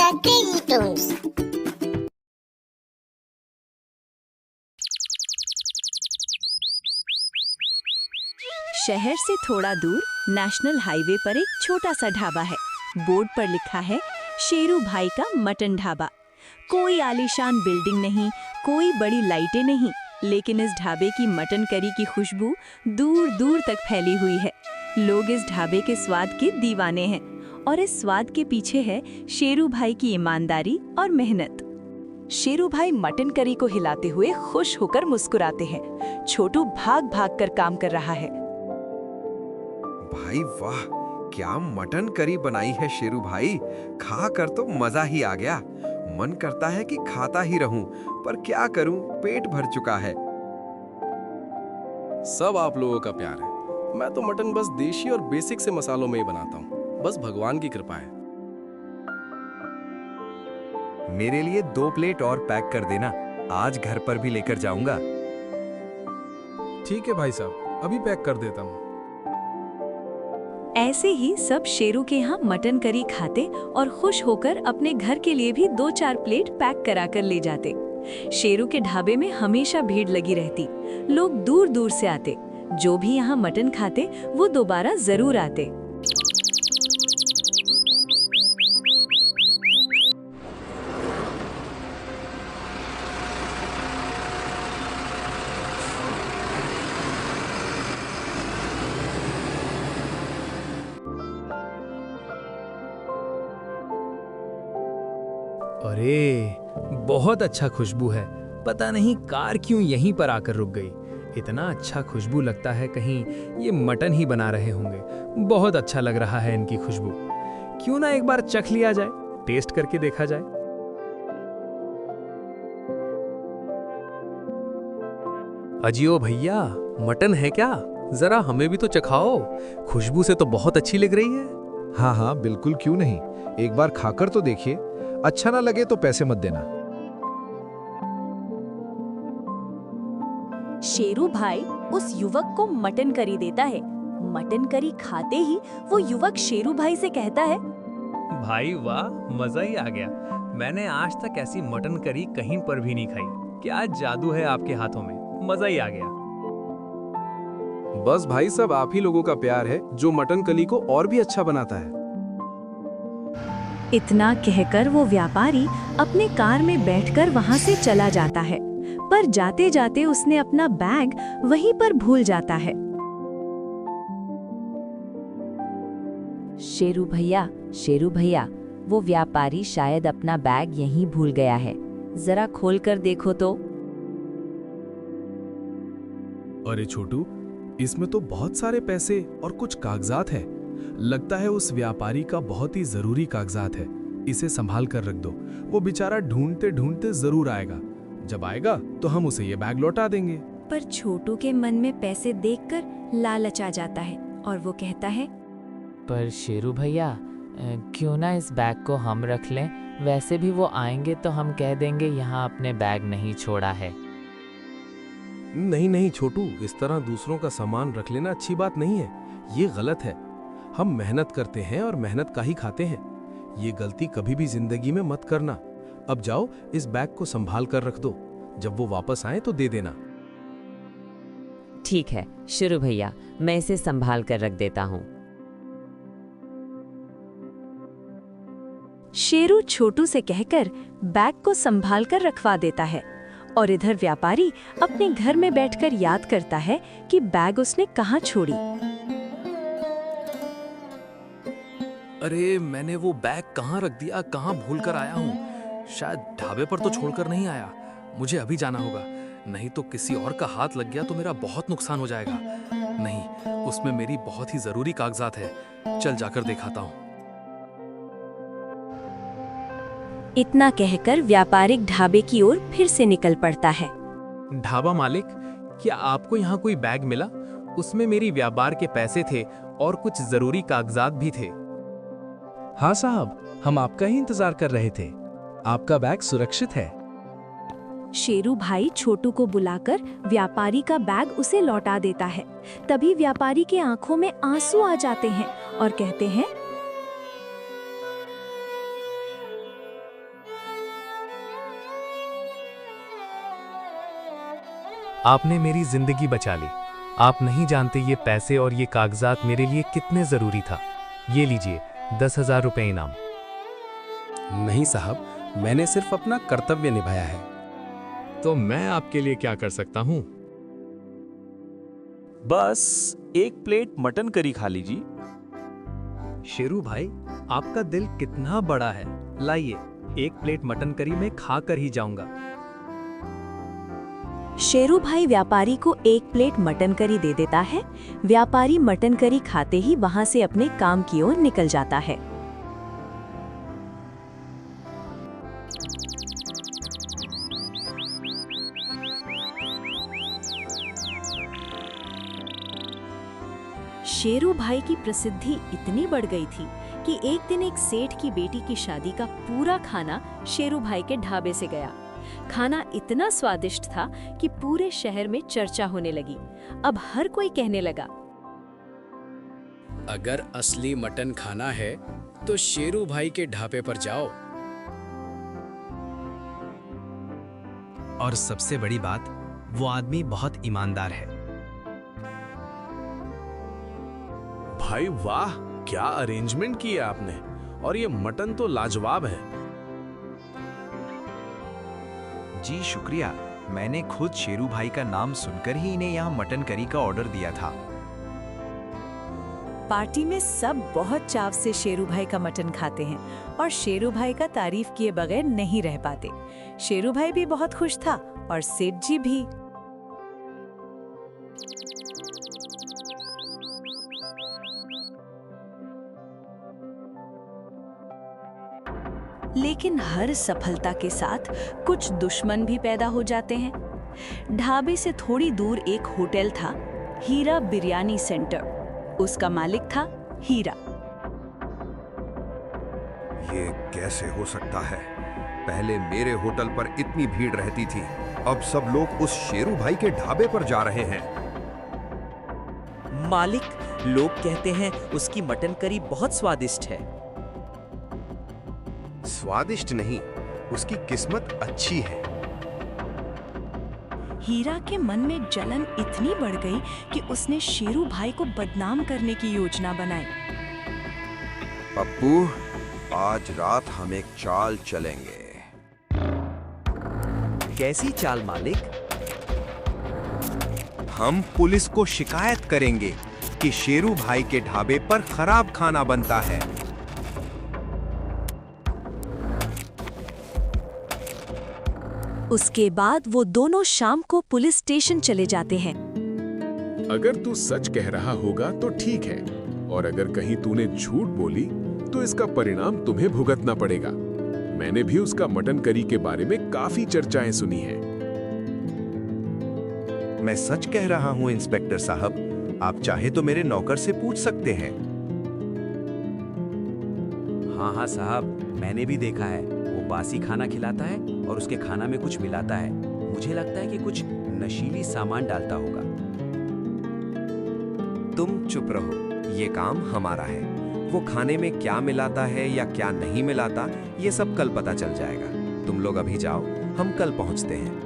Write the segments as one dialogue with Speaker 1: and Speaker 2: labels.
Speaker 1: The Crazy Toons।
Speaker 2: शहर से थोड़ा दूर नेशनल हाईवे पर एक छोटा सा ढाबा है। बोर्ड पर लिखा है शेरू भाई का मटन ढाबा। कोई आलीशान बिल्डिंग नहीं, कोई बड़ी लाइटें नहीं, लेकिन इस ढाबे की मटन करी की खुशबू दूर दूर तक फैली हुई है। लोग इस ढाबे के स्वाद के दीवाने हैं और इस स्वाद के पीछे है शेरू भाई की ईमानदारी और मेहनत। शेरू भाई मटन करी को हिलाते हुए खुश होकर मुस्कुराते हैं। छोटू भाग भाग कर काम कर रहा है।
Speaker 3: भाई वाह, क्या मटन करी बनाई है शेरू भाई। खा कर तो मजा ही आ गया। मन करता है कि खाता ही रहूं, पर क्या करूं, पेट भर चुका है।
Speaker 4: सब आप लोगों का प्यार है। मैं तो मटन बस देशी और बेसिक से मसालों में ही बनाता हूँ। बस भगवान की कृपा है।
Speaker 5: मेरे लिए 2 प्लेट और पैक कर देना, आज घर पर भी लेकर जाऊंगा।
Speaker 4: ठीक है भाई साहब, अभी पैक कर देता हूँ।
Speaker 2: ऐसे ही सब शेरू के यहाँ मटन करी खाते और खुश होकर अपने घर के लिए भी 2-4 प्लेट पैक करा कर ले जाते। शेरू के ढाबे में हमेशा भीड़ लगी रहती। लोग दूर दूर से आते। जो भी यहाँ मटन खाते वो दोबारा जरूर आते।
Speaker 6: अरे बहुत अच्छा खुशबू है। पता नहीं कार क्यों यहीं पर आकर रुक गई। इतना अच्छा खुशबू लगता है कहीं ये मटन ही बना रहे होंगे। बहुत अच्छा लग रहा है इनकी खुशबू। क्यों ना एक बार चख लिया जाए, टेस्ट करके देखा जाए। अजियो भैया, मटन है क्या? जरा हमें भी तो चखाओ। खुशबू से तो बहुत अच्छी लग रही है।
Speaker 7: हाँ हाँ बिल्कुल, क्यों नहीं। एक बार खाकर तो देखिए, अच्छा ना लगे तो पैसे मत देना।
Speaker 2: शेरू भाई उस युवक को मटन करी देता है। मटन करी खाते ही वो युवक शेरू भाई से कहता है,
Speaker 6: भाई वाह, मजा ही आ गया। मैंने आज तक ऐसी मटन करी कहीं पर भी नहीं खाई। क्या जादू है आपके हाथों में, मजा ही आ गया।
Speaker 4: बस भाई साहब, आप ही लोगों का प्यार है जो मटन कली को और भी अच्छा बनाता है।
Speaker 2: इतना कहकर वो व्यापारी अपने कार में बैठकर वहां से चला जाता है। पर जाते जाते उसने अपना बैग वहीं पर भूल जाता है।
Speaker 8: शेरू भैया, वो व्यापारी शायद अपना बैग यहीं भूल गया है। जरा खोल कर देखो तो।
Speaker 4: अरे छोटू, इसमें तो बहुत सारे पैसे और कुछ कागजात है। लगता है उस व्यापारी का बहुत ही जरूरी कागजात है। इसे संभाल कर रख दो। वो बेचारा ढूंढते ढूंढते जरूर आएगा। जब आएगा तो हम उसे ये बैग लौटा देंगे।
Speaker 2: पर छोटू के मन में पैसे देखकर लालच आ जाता है और वो कहता है,
Speaker 9: पर शेरू भैया, क्यों ना इस बैग को हम रख लें। वैसे भी वो आएंगे तो हम कह देंगे यहाँ अपने बैग नहीं छोड़ा है।
Speaker 4: नहीं छोटू, इस तरह दूसरों का सामान रख लेना अच्छी बात नहीं है। ये गलत है। हम मेहनत करते हैं और मेहनत का ही खाते हैं। ये गलती कभी भी जिंदगी में मत करना। अब जाओ, इस बैग को संभाल कर रख दो। जब वो वापस आए तो दे देना।
Speaker 8: ठीक है शेरू भैया, मैं इसे संभाल कर रख देता हूँ।
Speaker 2: शेरू छोटू से कहकर बैग को संभाल कर रखवा देता है और इधर व्यापारी अपने घर में बैठकर याद करता है कि बैग उसने कहाँ छोड़ी।
Speaker 6: अरे मैंने वो बैग कहाँ रख दिया, कहाँ भूल कर आया हूँ। शायद ढाबे पर तो छोड़कर नहीं आया। मुझे अभी जाना होगा, नहीं तो किसी और का हाथ लग गया तो मेरा बहुत नुकसान हो जाएगा। नहीं, उसमें मेरी बहुत ही जरूरी कागजात है। चल जाकर दिखाता हूँ।
Speaker 2: इतना कहकर व्यापारिक ढाबे की ओर फिर से निकल पड़ता है।
Speaker 6: ढाबा मालिक, क्या आपको यहाँ कोई बैग मिला? उसमें मेरी व्यापार के पैसे थे और कुछ जरूरी कागजात भी थे।
Speaker 5: हाँ साहब, हम आपका ही इंतजार कर रहे थे। आपका बैग सुरक्षित है।
Speaker 2: शेरू भाई छोटू को बुलाकर व्यापारी का बैग उसे लौटा देता है। तभी व्यापारी के आंखों में आंसू आ जाते हैं और कहते हैं,
Speaker 5: आपने मेरी जिंदगी बचा ली। आप नहीं जानते ये पैसे और ये कागजात मेरे लिए कितने जरूरी था। ये लीजिए 10,000 रुपए इनाम।
Speaker 4: नहीं साहब, मैंने सिर्फ अपना कर्तव्य निभाया है।
Speaker 6: तो मैं आपके लिए क्या कर सकता हूँ?
Speaker 1: बस एक प्लेट मटन करी खा लीजिए।
Speaker 10: शेरू भाई, आपका दिल कितना बड़ा है। लाइए, एक प्लेट मटन करी में खाकर ही जाऊंगा।
Speaker 2: शेरू भाई व्यापारी को एक प्लेट मटन करी दे देता है। व्यापारी मटन करी खाते ही वहां से अपने काम की ओर निकल जाता है। शेरू भाई की प्रसिद्धि इतनी बढ़ गई थी कि एक दिन एक सेठ की बेटी की शादी का पूरा खाना शेरू भाई के ढाबे से गया। खाना इतना स्वादिष्ट था कि पूरे शहर में चर्चा होने लगी। अब हर कोई कहने लगा,
Speaker 11: अगर असली मटन खाना है तो शेरू भाई के ढाबे पर जाओ।
Speaker 10: और सबसे बड़ी बात, वो आदमी बहुत ईमानदार है।
Speaker 12: भाई वाह, क्या अरेंजमेंट किया आपने। और ये मटन तो लाजवाब है।
Speaker 13: जी शुक्रिया, मैंने खुद शेरू भाई का नाम सुनकर ही इन्हें यहाँ मटन करी का ऑर्डर दिया था।
Speaker 2: पार्टी में सब बहुत चाव से शेरू भाई का मटन खाते हैं और शेरू भाई का तारीफ किए बगैर नहीं रह पाते। शेरू भाई भी बहुत खुश था और सेठ जी भी। लेकिन हर सफलता के साथ कुछ दुश्मन भी पैदा हो जाते हैं। ढाबे से थोड़ी दूर एक होटल था, हीरा बिरयानी सेंटर। उसका मालिक था हीरा।
Speaker 3: ये कैसे हो सकता है? पहले मेरे होटल पर इतनी भीड़ रहती थी, अब सब लोग उस शेरू भाई के ढाबे पर जा रहे हैं।
Speaker 14: मालिक, लोग कहते हैं उसकी मटन करी बहुत स्वादिष्ट है।
Speaker 3: स्वादिष्ट नहीं, उसकी किस्मत अच्छी है।
Speaker 2: हीरा के मन में जलन इतनी बढ़ गई कि उसने शेरू भाई को बदनाम करने की योजना बनाई।
Speaker 3: पप्पू, आज रात हम एक चाल चलेंगे।
Speaker 13: कैसी चाल मालिक? हम पुलिस को शिकायत करेंगे कि शेरू भाई के ढाबे पर खराब खाना बनता है।
Speaker 2: उसके बाद वो दोनों शाम को पुलिस स्टेशन चले जाते हैं।
Speaker 12: अगर तू सच कह रहा होगा तो ठीक है, और अगर कहीं तूने झूठ बोली तो इसका परिणाम तुम्हें भुगतना पड़ेगा। मैंने भी उसका मटन करी के बारे में काफी चर्चाएं सुनी हैं।
Speaker 13: मैं सच कह रहा हूं इंस्पेक्टर साहब, आप चाहे तो मेरे नौकर से पूछ सकते हैं।
Speaker 15: हाँ हाँ साहब, मैंने भी देखा है। वो बासी खाना खिलाता है और उसके खाना में कुछ मिलाता है। मुझे लगता है कि कुछ नशीली सामान डालता होगा।
Speaker 3: तुम चुप रहो, ये काम हमारा है। वो खाने में क्या मिलाता है या क्या नहीं मिलाता, ये सब कल पता चल जाएगा। तुम लोग अभी जाओ, हम कल पहुंचते हैं।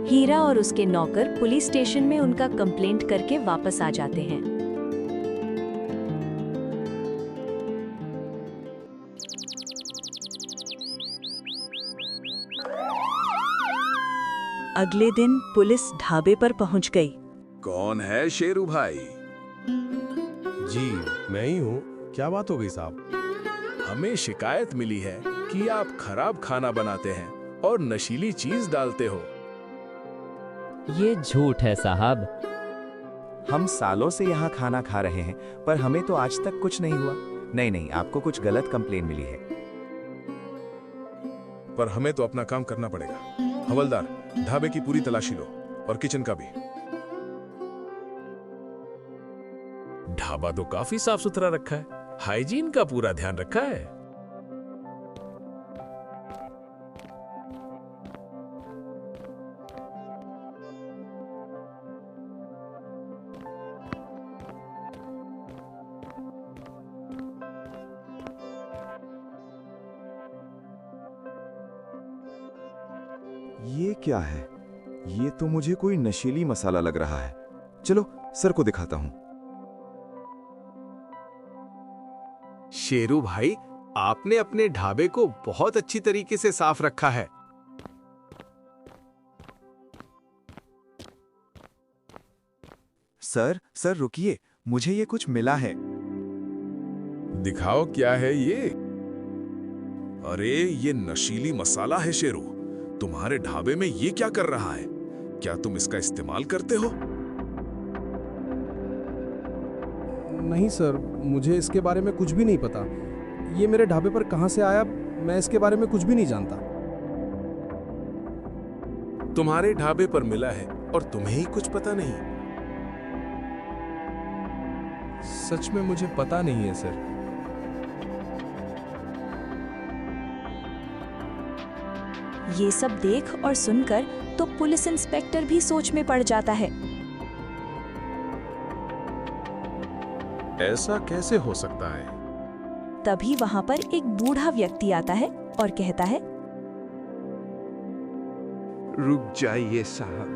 Speaker 2: हीरा और उसके नौकर पुलिस स्टेशन में उनका कंप्लेंट करके वापस आ जाते हैं। अगले दिन पुलिस ढाबे पर पहुंच गई।
Speaker 12: कौन है शेरू भाई?
Speaker 4: जी मैं ही हूँ। क्या बात हो गई साहब?
Speaker 12: हमें शिकायत मिली है कि आप खराब खाना बनाते हैं और नशीली चीज डालते हो।
Speaker 9: ये झूठ है साहब।
Speaker 13: हम सालों से यहाँ खाना खा रहे हैं, पर हमें तो आज तक कुछ नहीं हुआ। नहीं, आपको कुछ गलत कंप्लेन मिली है।
Speaker 12: पर हमें तो अपना काम करना पड़ेगा। हवलदार, ढाबे की पूरी तलाशी लो और किचन का भी। ढाबा तो काफी साफ सुथरा रखा है, हाइजीन का पूरा ध्यान रखा है।
Speaker 13: ये क्या है? ये तो मुझे कोई नशीली मसाला लग रहा है। चलो सर को दिखाता हूं।
Speaker 10: शेरू भाई, आपने अपने ढाबे को बहुत अच्छी तरीके से साफ रखा है।
Speaker 13: सर रुकिए, मुझे ये कुछ मिला है।
Speaker 12: दिखाओ क्या है ये। अरे ये नशीली मसाला है शेरू। तुम्हारे ढाबे में ये क्या कर रहा है? क्या तुम इसका इस्तेमाल करते हो?
Speaker 4: नहीं सर, मुझे इसके बारे में कुछ भी नहीं पता। ये मेरे ढाबे पर कहां से आया, मैं इसके बारे में कुछ भी नहीं जानता।
Speaker 12: तुम्हारे ढाबे पर मिला है और तुम्हें ही कुछ पता नहीं?
Speaker 4: सच में मुझे पता नहीं है सर।
Speaker 2: ये सब देख और सुनकर तो पुलिस इंस्पेक्टर भी सोच में पड़ जाता है।
Speaker 12: ऐसा कैसे हो सकता है?
Speaker 2: तभी वहां पर एक बूढ़ा व्यक्ति आता है और कहता है,
Speaker 16: रुक जाइए साहब,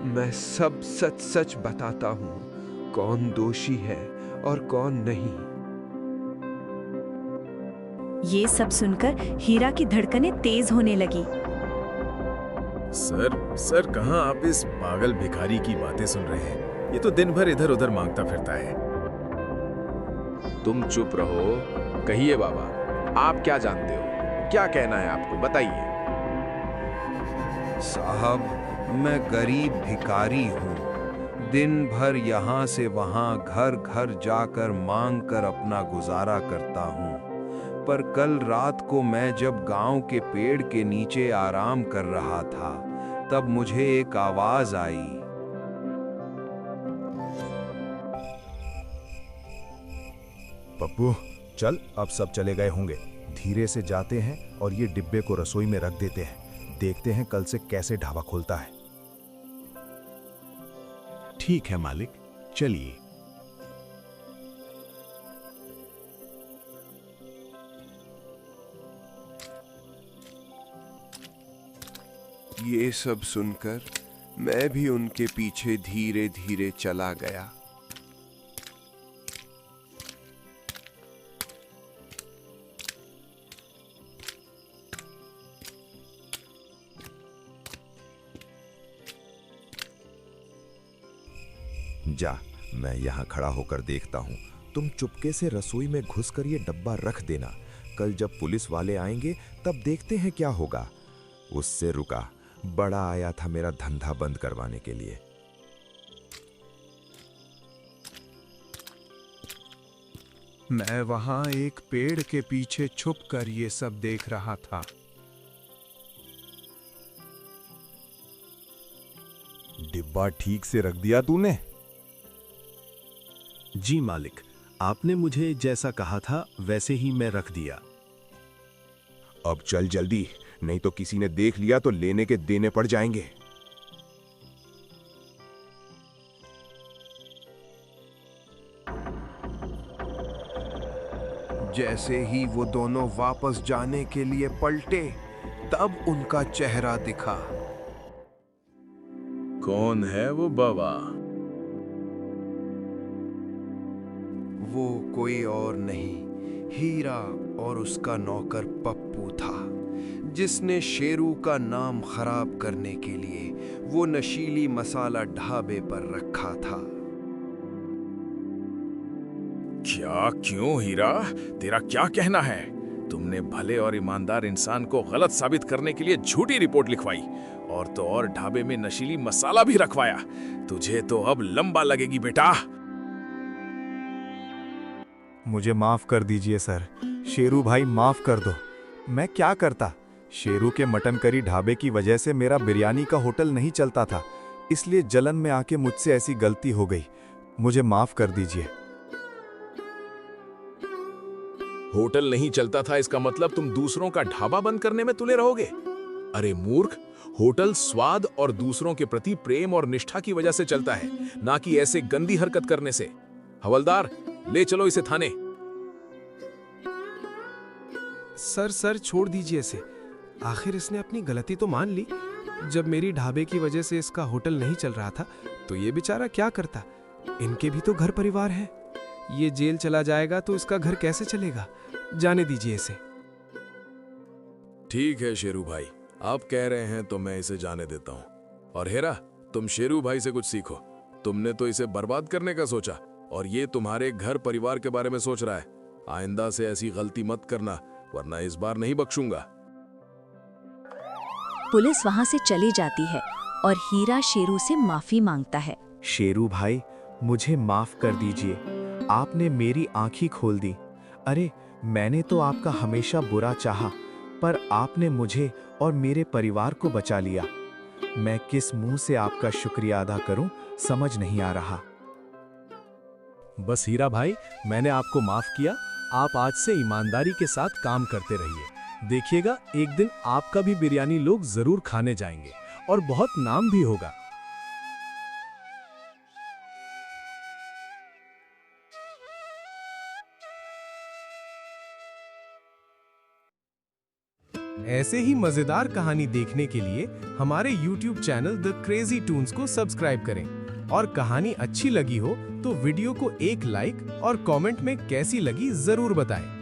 Speaker 16: मैं सब सच सच बताता हूँ, कौन दोषी है और कौन नहीं।
Speaker 2: ये सब सुनकर हीरा की धड़कनें तेज होने लगी।
Speaker 12: सर कहाँ आप इस पागल भिखारी की बातें सुन रहे हैं? ये तो दिन भर इधर उधर मांगता फिरता है।
Speaker 16: तुम चुप रहो। कहिए बाबा, आप क्या जानते हो? क्या कहना है आपको, बताइए।
Speaker 3: साहब, मैं गरीब भिखारी हूँ। दिन भर यहाँ से वहाँ घर घर जाकर मांग कर अपना गुजारा करता हूँ। पर कल रात को मैं जब गांव के पेड़ के नीचे आराम कर रहा था, तब मुझे एक आवाज आई।
Speaker 13: पप्पू चल, अब सब चले गए होंगे। धीरे से जाते हैं और ये डिब्बे को रसोई में रख देते हैं। देखते हैं कल से कैसे ढाबा खोलता है।
Speaker 17: ठीक है मालिक, चलिए।
Speaker 16: ये सब सुनकर मैं भी उनके पीछे धीरे धीरे चला गया।
Speaker 13: जा, मैं यहाँ खड़ा होकर देखता हूँ। तुम चुपके से रसोई में घुसकर ये डब्बा रख देना। कल जब पुलिस वाले आएंगे तब देखते हैं क्या होगा। उससे रुका, बड़ा आया था मेरा धंधा बंद करवाने के लिए।
Speaker 16: मैं वहां एक पेड़ के पीछे छुपकर ये सब देख रहा था।
Speaker 13: डिब्बा ठीक से रख दिया तूने?
Speaker 17: जी मालिक, आपने मुझे जैसा कहा था वैसे ही मैं रख दिया।
Speaker 13: अब चल जल्दी, नहीं तो किसी ने देख लिया तो लेने के देने पड़ जाएंगे।
Speaker 3: जैसे ही वो दोनों वापस जाने के लिए पलटे, तब उनका चेहरा दिखा।
Speaker 12: कौन है वो बाबा?
Speaker 3: वो कोई और नहीं, हीरा और उसका नौकर पप्पू था, जिसने शेरू का नाम खराब करने के लिए वो नशीली मसाला ढाबे पर रखा था।
Speaker 12: क्या? क्यों हीरा, तेरा क्या कहना है? तुमने भले और ईमानदार इंसान को गलत साबित करने के लिए झूठी रिपोर्ट लिखवाई, और तो और ढाबे में नशीली मसाला भी रखवाया। तुझे तो अब लंबा लगेगी बेटा।
Speaker 13: मुझे माफ कर दीजिए सर। शेरू भाई, माफ कर दो। मैं क्या करता? शेरू के मटन करी ढाबे की वजह से मेरा बिरयानी का होटल नहीं चलता था, इसलिए जलन में आके मुझसे ऐसी गलती हो गई। मुझे माफ कर दीजिए।
Speaker 12: होटल नहीं चलता था इसका मतलब तुम दूसरों का ढाबा बंद करने में तुले रहोगे? अरे मूर्ख, होटल स्वाद और दूसरों के प्रति प्रेम और निष्ठा की वजह से चलता है, ना कि ऐसे गंदी हरकत करने से। हवलदार, ले चलो इसे थाने।
Speaker 4: सर छोड़ दीजिए इसे। आखिर इसने अपनी गलती तो मान ली, जब मेरी ढाबे की वजह से इसका होटल नहीं चल रहा था तो ये बेचारा क्या करता। इनके भी तो घर परिवार है। ये जेल चला जाएगा तो इसका घर कैसे चलेगा। जाने दीजिए इसे।
Speaker 12: ठीक है शेरू भाई, आप कह रहे हैं तो मैं इसे जाने देता हूँ। और हेरा, तुम शेरू भाई से कुछ सीखो। तुमने तो इसे बर्बाद करने का सोचा और ये तुम्हारे घर परिवार के बारे में सोच रहा है। आइंदा से ऐसी गलती मत करना, वरना इस बार नहीं बख्शूंगा।
Speaker 2: पुलिस वहां से चली जाती है और हीरा शेरू से माफी मांगता है।
Speaker 13: शेरू भाई, मुझे माफ कर दीजिए। आपने मेरी आंखें खोल दी। अरे, मैंने तो आपका हमेशा बुरा चाहा, पर आपने मुझे और मेरे परिवार को बचा लिया। मैं किस मुंह से आपका शुक्रिया अदा करूं, समझ नहीं आ रहा।
Speaker 4: बस हीरा भाई, मैंने आपको माफ किया। आप आज से ईमानदारी के साथ काम करते रहिए। देखिएगा, एक दिन आपका भी बिरयानी लोग जरूर खाने जाएंगे और बहुत नाम भी होगा। ऐसे ही मजेदार कहानी देखने के लिए हमारे YouTube channel the crazy Toons को सब्सक्राइब करें। और कहानी अच्छी लगी हो तो वीडियो को एक लाइक और कमेंट में कैसी लगी जरूर बताएं।